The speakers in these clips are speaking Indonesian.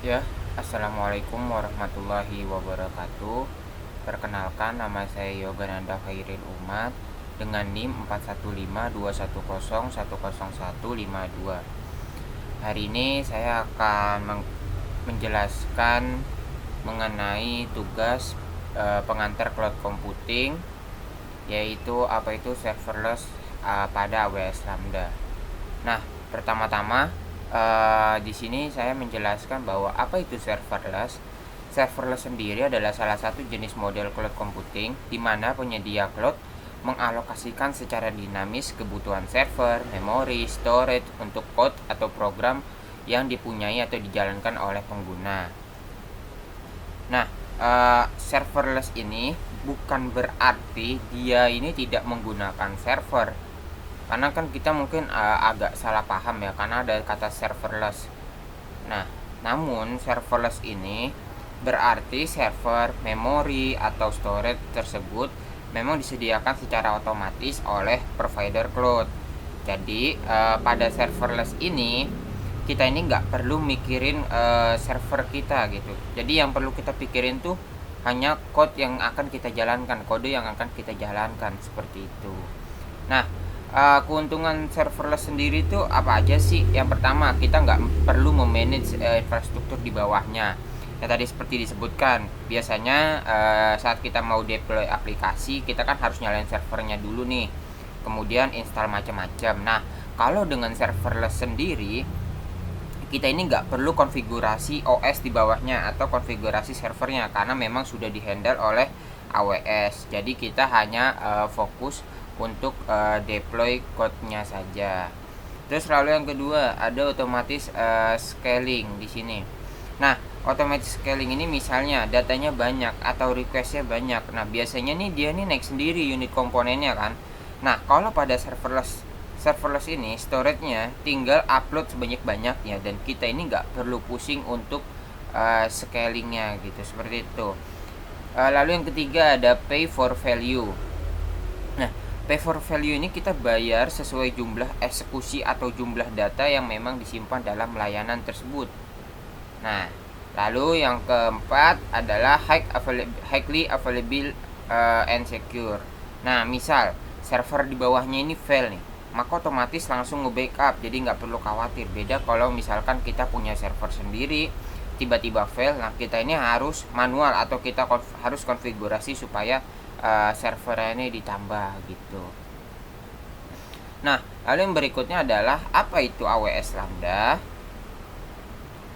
Ya, Assalamualaikum warahmatullahi wabarakatuh. Perkenalkan, nama saya Yogananda Khairil Umat dengan NIM 415210101152. Hari ini saya akan menjelaskan mengenai tugas pengantar cloud computing, yaitu apa itu serverless pada AWS Lambda. Nah, pertama-tama di sini saya menjelaskan bahwa apa itu serverless. Serverless sendiri adalah salah satu jenis model cloud computing di mana penyedia cloud mengalokasikan secara dinamis kebutuhan server, memori, storage untuk code atau program yang dipunyai atau dijalankan oleh pengguna. Nah, serverless ini bukan berarti dia ini tidak menggunakan server, karena kan kita mungkin agak salah paham ya, karena ada kata serverless. Nah, namun serverless ini berarti server, memori, atau storage tersebut memang disediakan secara otomatis oleh provider cloud. Jadi pada serverless ini kita ini nggak perlu mikirin server kita gitu. Jadi yang perlu kita pikirin tuh hanya code yang akan kita jalankan, kode yang akan kita jalankan, seperti itu. Nah, keuntungan serverless sendiri itu apa aja sih? Yang pertama, kita nggak perlu memanage infrastruktur di bawahnya. Ya tadi seperti disebutkan, biasanya saat kita mau deploy aplikasi, kita kan harus nyalain servernya dulu nih, kemudian install macam-macam. Nah, kalau dengan serverless sendiri, kita ini nggak perlu konfigurasi OS di bawahnya atau konfigurasi servernya, karena memang sudah dihandle oleh AWS. Jadi kita hanya fokus untuk deploy code-nya saja. Terus lalu yang kedua, ada otomatis scaling di sini. Nah, otomatis scaling ini misalnya datanya banyak atau requestnya banyak. Nah, biasanya nih dia nih naik sendiri unit komponennya kan. Nah, kalau pada serverless ini storage-nya tinggal upload sebanyak-banyaknya, dan kita ini nggak perlu pusing untuk scalingnya gitu, seperti itu. Lalu yang ketiga ada pay for value. Nah, pay for value ini kita bayar sesuai jumlah eksekusi atau jumlah data yang memang disimpan dalam layanan tersebut. Nah, lalu yang keempat adalah highly available and secure. Nah, misal server di bawahnya ini fail nih, maka otomatis langsung nge-backup, jadi nggak perlu khawatir. Beda kalau misalkan kita punya server sendiri, tiba-tiba fail, nah kita ini harus manual atau kita harus konfigurasi supaya servernya ini ditambah gitu. Nah, lalu yang berikutnya adalah apa itu AWS Lambda.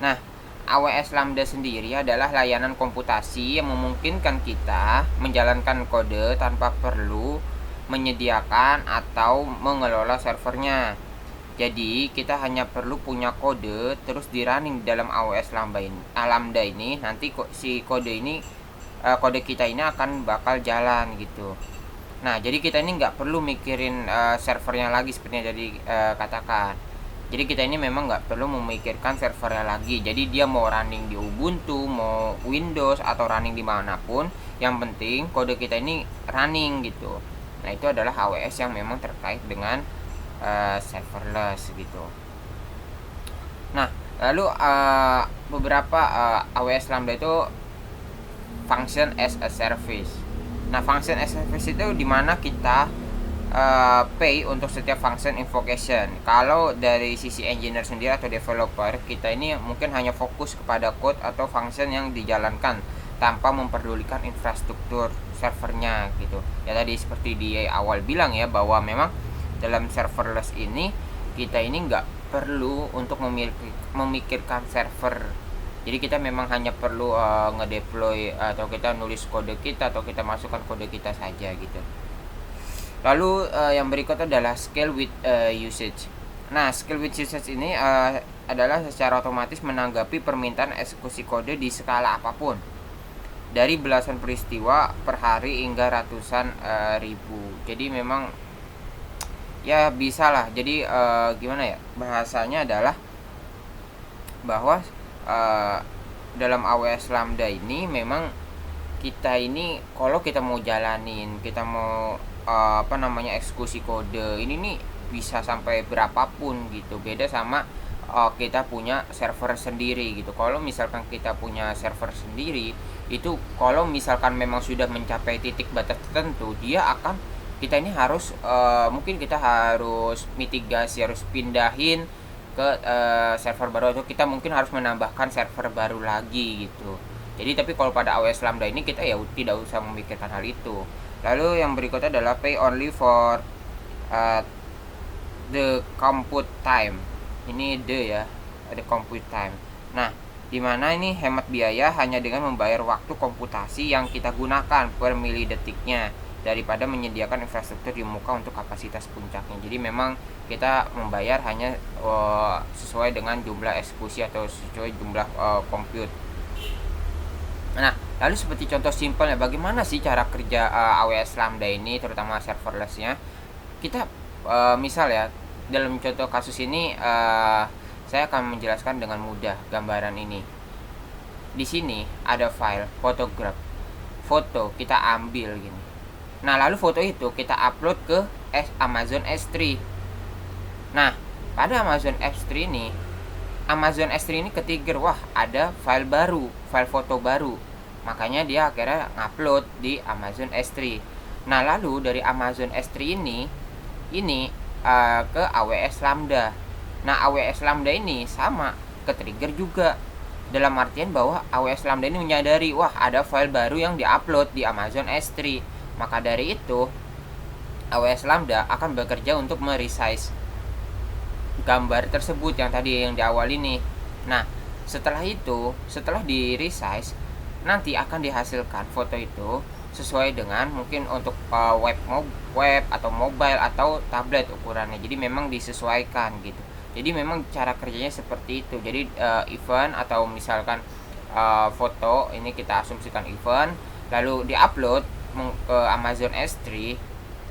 Nah, AWS Lambda sendiri adalah layanan komputasi yang memungkinkan kita menjalankan kode tanpa perlu menyediakan atau mengelola servernya. Jadi kita hanya perlu punya kode terus di running dalam AWS Lambda ini. Nanti si kode ini kode kita ini akan bakal jalan gitu. Nah, jadi kita ini nggak perlu mikirin servernya lagi seperti yang tadi katakan. Jadi kita ini memang nggak perlu memikirkan servernya lagi. Jadi dia mau running di Ubuntu, mau Windows, atau running dimanapun, yang penting kode kita ini running gitu. Nah, itu adalah AWS yang memang terkait dengan serverless gitu. Nah, lalu beberapa AWS Lambda itu function as a service. Nah, function as a service itu dimana kita pay untuk setiap function invocation. Kalau dari sisi engineer sendiri atau developer, kita ini mungkin hanya fokus kepada code atau function yang dijalankan tanpa memperdulikan infrastruktur servernya gitu. Ya tadi seperti di awal bilang ya, bahwa memang dalam serverless ini kita ini nggak perlu untuk memikirkan server. Jadi kita memang hanya perlu ngedeploy atau kita nulis kode kita atau kita masukkan kode kita saja gitu. Lalu yang berikut adalah scale with usage. Nah, scale with usage ini adalah secara otomatis menanggapi permintaan eksekusi kode di skala apapun, dari belasan peristiwa per hari hingga ratusan ribu. Jadi memang ya bisa lah. Jadi gimana ya, bahasanya adalah bahwa dalam AWS Lambda ini memang kita ini kalau kita mau jalanin, kita mau eksekusi kode ini nih bisa sampai berapapun gitu. Beda sama kita punya server sendiri gitu. Kalau misalkan kita punya server sendiri, itu kalau misalkan memang sudah mencapai titik batas tertentu, dia akan kita ini harus mungkin kita harus mitigasi, harus pindahin ke server baru, atau kita mungkin harus menambahkan server baru lagi gitu. Jadi tapi kalau pada AWS Lambda ini kita ya tidak usah memikirkan hal itu. Lalu yang berikutnya adalah pay only for uh, the compute time. Ini ya, ada compute time. Nah, dimana ini hemat biaya hanya dengan membayar waktu komputasi yang kita gunakan per milidetiknya daripada menyediakan infrastruktur di muka untuk kapasitas puncaknya. Jadi memang kita membayar hanya sesuai dengan jumlah eksekusi atau sesuai jumlah compute. Nah, lalu seperti contoh simpelnya, bagaimana sih cara kerja AWS Lambda ini, terutama serverlessnya? Kita misal ya, dalam contoh kasus ini saya akan menjelaskan dengan mudah gambaran ini. Di sini ada file photograph, foto kita ambil gini. Nah, lalu foto itu kita upload ke Amazon S3. Nah, pada Amazon S3 ini, ketrigger, wah ada file baru, file foto baru. Makanya dia akhirnya ngupload di Amazon S3. Nah, lalu dari Amazon S3 ini ke AWS Lambda. Nah, AWS Lambda ini sama ketrigger juga. Dalam artian bahwa AWS Lambda ini menyadari, wah ada file baru yang diupload di Amazon S3. Maka dari itu, AWS Lambda akan bekerja untuk meresize gambar tersebut yang tadi yang di awal ini. Nah, setelah di resize, nanti akan dihasilkan foto itu sesuai dengan mungkin untuk web atau mobile atau tablet ukurannya. Jadi memang disesuaikan gitu. Jadi memang cara kerjanya seperti itu. Jadi event atau misalkan foto ini kita asumsikan event, lalu diupload ke Amazon S3.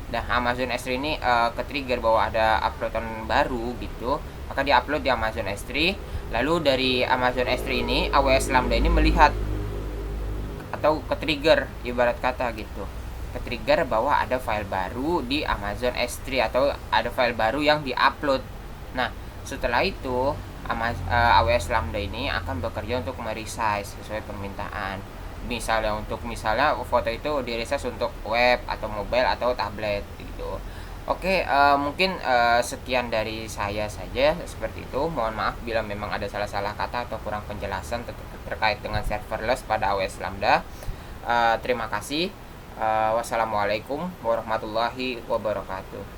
Nah, Amazon S3 ini ke-trigger bahwa ada uploadan baru gitu, maka diupload di Amazon S3. Lalu dari Amazon S3 ini AWS Lambda ini melihat atau ke-trigger, ibarat kata gitu, ke-trigger bahwa ada file baru di Amazon S3 atau ada file baru yang diupload. Nah, setelah itu AWS Lambda ini akan bekerja untuk meresize sesuai permintaan. Misalnya foto itu diresize untuk web atau mobile atau tablet gitu. Oke, mungkin sekian dari saya saja seperti itu. Mohon maaf bila memang ada salah-salah kata atau kurang penjelasan terkait dengan serverless pada AWS Lambda. Terima kasih. Wassalamualaikum warahmatullahi wabarakatuh.